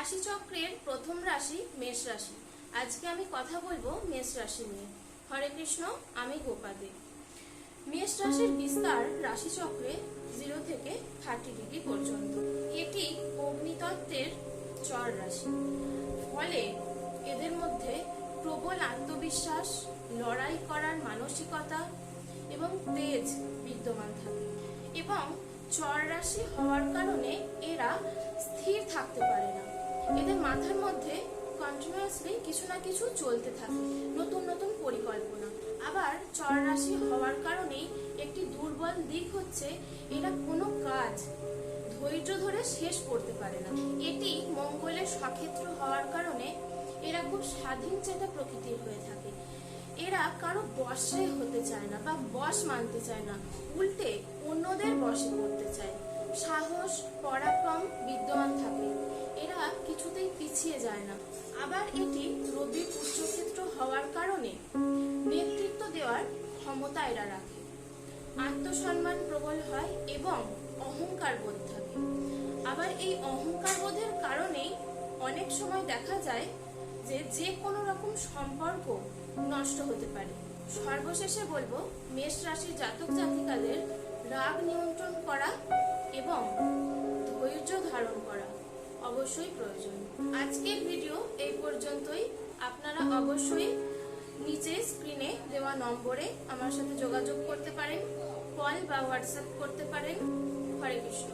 রাশিচক্রের প্রথম রাশি মেষ রাশি। আজকে আমি কথা বলবো মেষ রাশি নিয়ে। হরে কৃষ্ণ, আমি গোপাদি। মেষ রাশির বিস্তার রাশিচক্রে 0 থেকে 30 ডিগ্রি পর্যন্ত। এটি অগ্নিতত্ত্বের চর রাশি, ফলে এদের মধ্যে প্রবল আত্মবিশ্বাস, লড়াই করার মানসিকতা এবং তেজ বিদ্যমান থাকে। এবং চর রাশি হওয়ার কারণে এরা স্থির থাকতে পারে না। এদের মাথার মধ্যে কন্টিনিউয়াসলি কিছু না কিছু চলতে থাকে, নতুন নতুন পরিকল্পনা। আবার চর রাশি হওয়ার কারণেই একটি দুর্বল দিক হচ্ছে এরা কোনো কাজ ধৈর্য ধরে শেষ করতে পারে না। এটি মঙ্গলের সক্ষেত্র হওয়ার কারণে এরা খুব স্বাধীন চেতা প্রকৃতির হয়ে থাকে। এরা কারো বশে হতে চায় না বা বশ মানতে চায় না, উল্টে অন্যদের বশে করতে চায়। সাহস, পরাক্রম বিদ্যমান থাকে। এরা কিছুতেই পিছিয়ে যায় না। আবার এটি রবির উচ্চক্ষেত্র হওয়ার কারণে নেতৃত্ব দেওয়ার ক্ষমতা এরা রাখে। আত্মসম্মান প্রবল হয় এবং অহংকার বোধ থাকে। আবার এই অহংকার বোধের কারণেই অনেক সময় দেখা যায় যে কোনো রকম সম্পর্ক নষ্ট হতে পারে। সর্বশেষে বলবো, মেষ রাশির জাতক জাতিকাদের রাগ নিয়ন্ত্রণ করা এবং ধৈর্য ধারণ করা অবশ্যই প্রয়োজন। আজকের ভিডিও এই পর্যন্তই। আপনারা অবশ্যই নিচে স্ক্রিনে দেওয়া নম্বরে আমার সাথে যোগাযোগ করতে পারেন, কল বা হোয়াটসঅ্যাপ করতে পারেন। হরে কৃষ্ণ।